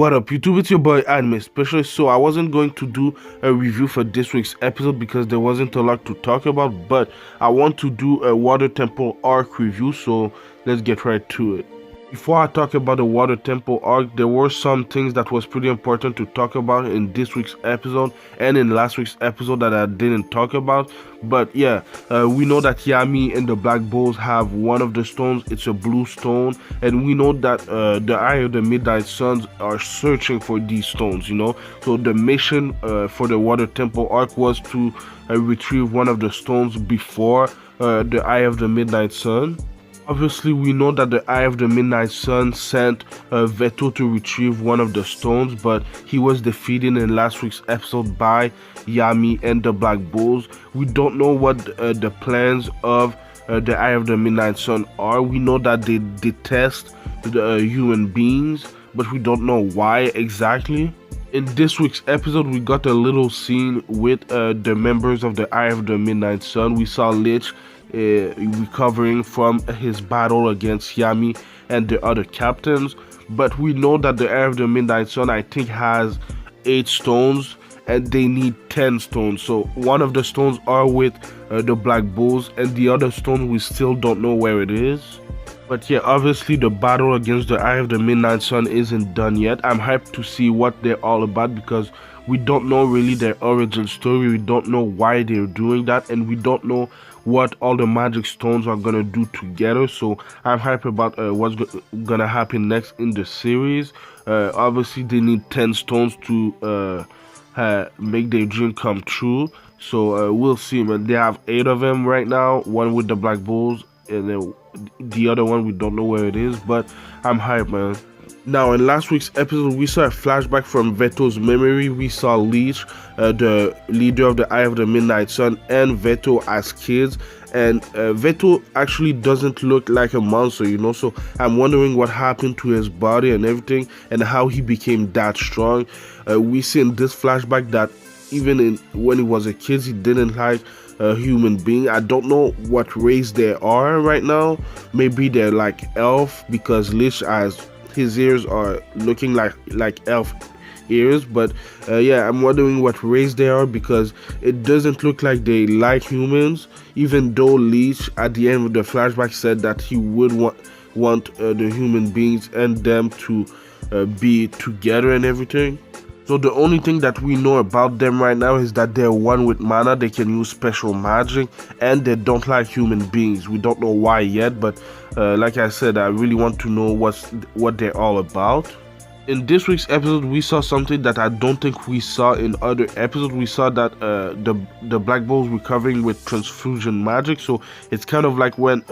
What up YouTube, it's your boy Anime Specialist. So I wasn't going to do a review for this week's episode because there wasn't a lot to talk about, but I want to do a Water Temple arc review, so let's get right to it. Before I talk about the Water Temple arc, there were some things that was pretty important to talk about in this week's episode and in last week's episode that I didn't talk about. But yeah, we know that Yami and the Black Bulls have one of the stones. It's a blue stone, and we know that the Eye of the Midnight Suns are searching for these stones, So the mission for the Water Temple arc was to retrieve one of the stones before the Eye of the Midnight Sun. Obviously, we know that the Eye of the Midnight Sun sent Veto to retrieve one of the stones, but he was defeated in last week's episode by Yami and the Black Bulls. We don't know what the plans of the Eye of the Midnight Sun are. We know that they detest the human beings, but we don't know why exactly. In this week's episode, we got a little scene with the members of the Eye of the Midnight Sun. We saw Lich recovering from his battle against Yami and the other captains, but we know that the Eye of the Midnight Sun, I think, has 8 stones and they need 10 stones. So one of the stones are with the Black Bulls, and the other stone we still don't know where it is. But yeah, obviously the battle against the Eye of the Midnight Sun isn't done yet. I'm hyped to see what they're all about because we don't know really their origin story. We don't know why they're doing that, and we don't know what all the magic stones are gonna do together. So I'm hyped about what's gonna happen next in the series. Obviously they need 10 stones to make their dream come true. So we'll see, man. They have 8 of them right now, one with the Black Bulls, and then the other one we don't know where it is, but I'm hyped, man. Now, in last week's episode, we saw a flashback from Veto's memory. We saw Leech, the leader of the Eye of the Midnight Sun, and Veto as kids. And Veto actually doesn't look like a monster, So I'm wondering what happened to his body and everything, and how he became that strong. We see in this flashback that even when he was a kid, he didn't like a human being. I don't know what race they are right now. Maybe they're like elf, because Leech has his ears are looking like elf ears, but yeah, I'm wondering what race they are because it doesn't look like they like humans, even though Leech at the end of the flashback said that he would want the human beings and them to be together and everything. So the only thing that we know about them right now is that they're one with mana, they can use special magic, and they don't like human beings. We don't know why yet, but like I said, I really want to know what they're all about. In this week's episode, we saw something that I don't think we saw in other episodes. We saw that the Black Bulls recovering with transfusion magic. So it's kind of like when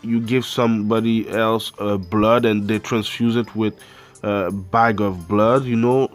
you give somebody else blood and they transfuse it with bag of blood,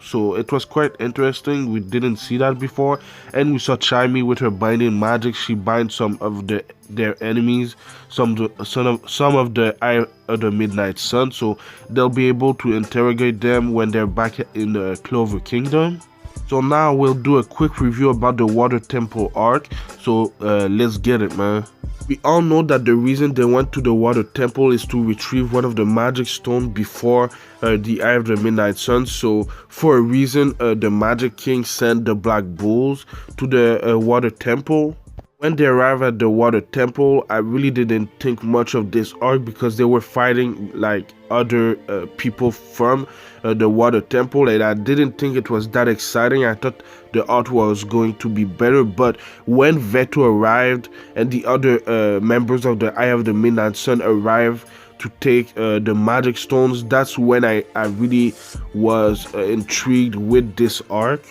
So it was quite interesting. We didn't see that before. And we saw Chimey with her binding magic. She binds some of their enemies, some of the Eye of the Midnight Sun, so they'll be able to interrogate them when they're back in the Clover Kingdom. So now we'll do a quick review about the Water Temple arc. So let's get it, man. We all know that the reason they went to the Water Temple is to retrieve one of the magic stones before the Eye of the Midnight Sun. So for a reason, the Magic King sent the Black Bulls to the Water Temple. When they arrived at the Water Temple, I really didn't think much of this arc because they were fighting like other people from the Water Temple, and I didn't think it was that exciting. I thought the art was going to be better, but when Veto arrived and the other members of the Eye of the Midnight Sun arrived to take the magic stones, that's when I really was intrigued with this arc.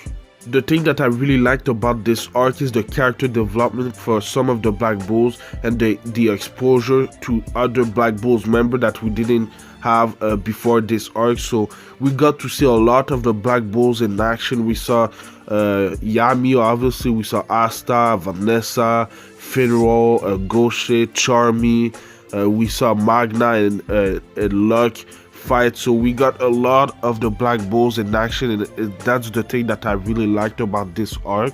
The thing that I really liked about this arc is the character development for some of the Black Bulls and the exposure to other Black Bulls members that we didn't have before this arc. So we got to see a lot of the Black Bulls in action. We saw Yami, obviously, we saw Asta, Vanessa, Finro, Gaucher, Charmy, we saw Magna and Luck fight. So we got a lot of the Black Bulls in action, and that's the thing that I really liked about this arc.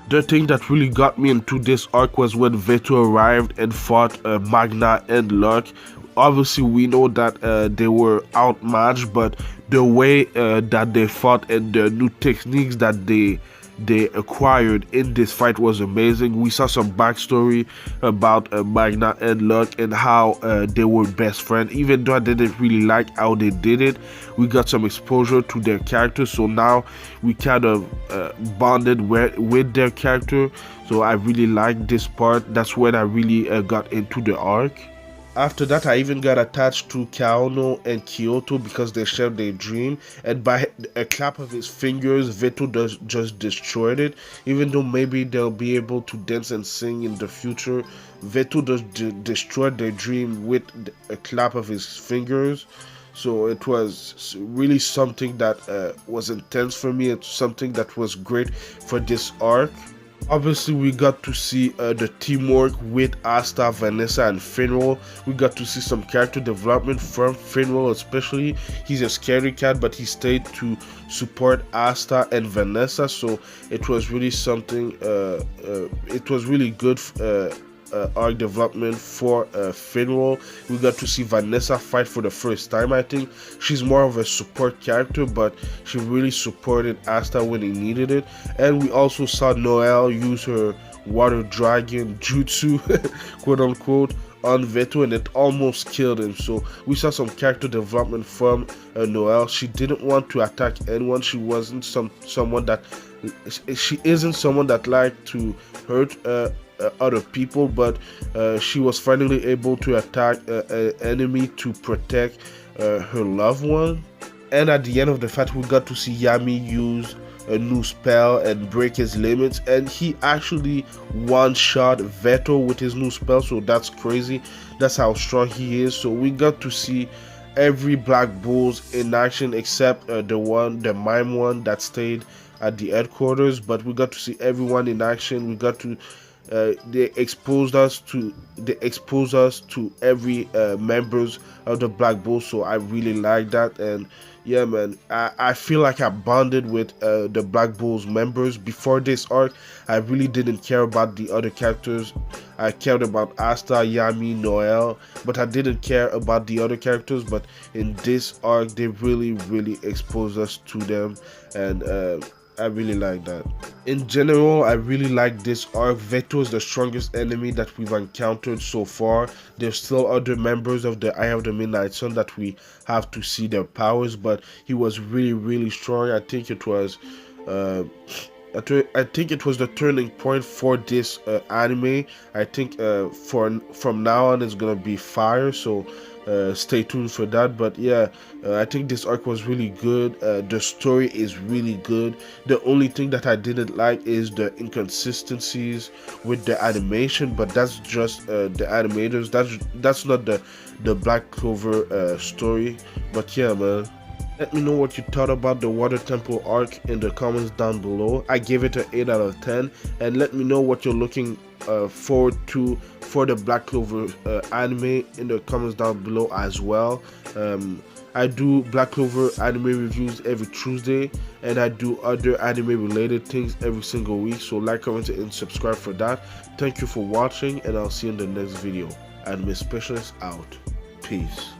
The thing that really got me into this arc was when Veto arrived and fought Magna and Luck. Obviously we know that they were outmatched, but the way that they fought and the new techniques that they acquired in this fight was amazing. We saw some backstory about Magna and Luck and how they were best friends. Even though I didn't really like how they did it, we got some exposure to their characters. So now we kind of bonded with their character. So I really liked this part. That's when I really got into the arc. After that, I even got attached to Kaono and Kyoto because they shared their dream, and by a clap of his fingers, Veto just destroyed it. Even though maybe they'll be able to dance and sing in the future, Veto just destroyed their dream with a clap of his fingers. So it was really something that was intense for me. It's something that was great for this arc. Obviously, we got to see the teamwork with Asta, Vanessa, and Finral. We got to see some character development from Finral, especially. He's a scary cat, but he stayed to support Asta and Vanessa, so it was really something. It was really good. Arc development for Finral. We got to see Vanessa fight for the first time. I think she's more of a support character, but she really supported Asta when he needed it. And we also saw Noelle use her water dragon jutsu, quote unquote, on Veto, and it almost killed him. So we saw some character development from Noelle. She didn't want to attack anyone. She wasn't someone that she isn't someone that liked to hurt other people, but she was finally able to attack an enemy to protect her loved one. And at the end of the fight, we got to see Yami use a new spell and break his limits, and he actually one-shot Veto with his new spell. So that's crazy. That's how strong he is. So we got to see every Black Bulls in action except the mime one that stayed at the headquarters, but we got to see everyone in action. We got to they exposed us to every members of the Black Bulls. So I really like that. And yeah, man, I feel like I bonded with the Black Bulls members. Before this arc, I really didn't care about the other characters. I cared about Asta, Yami, Noelle, but I didn't care about the other characters. But in this arc, they really exposed us to them, and I really like that. In general, I really like this arc. Veto is the strongest enemy that we've encountered so far. There's still other members of the Eye of the Midnight Sun that we have to see their powers, but he was really strong. I think it was the turning point for this anime. I think from now on it's gonna be fire. So stay tuned for that. But yeah, I think this arc was really good. The story is really good. The only thing that I didn't like is the inconsistencies with the animation, but that's just the animators. That's not the Black Clover story. But yeah, man, let me know what you thought about the Water Temple arc in the comments down below. I gave it an 8 out of 10, and let me know what you're looking forward to for the Black Clover anime in the comments down below as well. I do Black Clover anime reviews every Tuesday, and I do other anime related things every single week. So like, comment, and subscribe for that. Thank you for watching, and I'll see you in the next video. Anime Specialist out. Peace.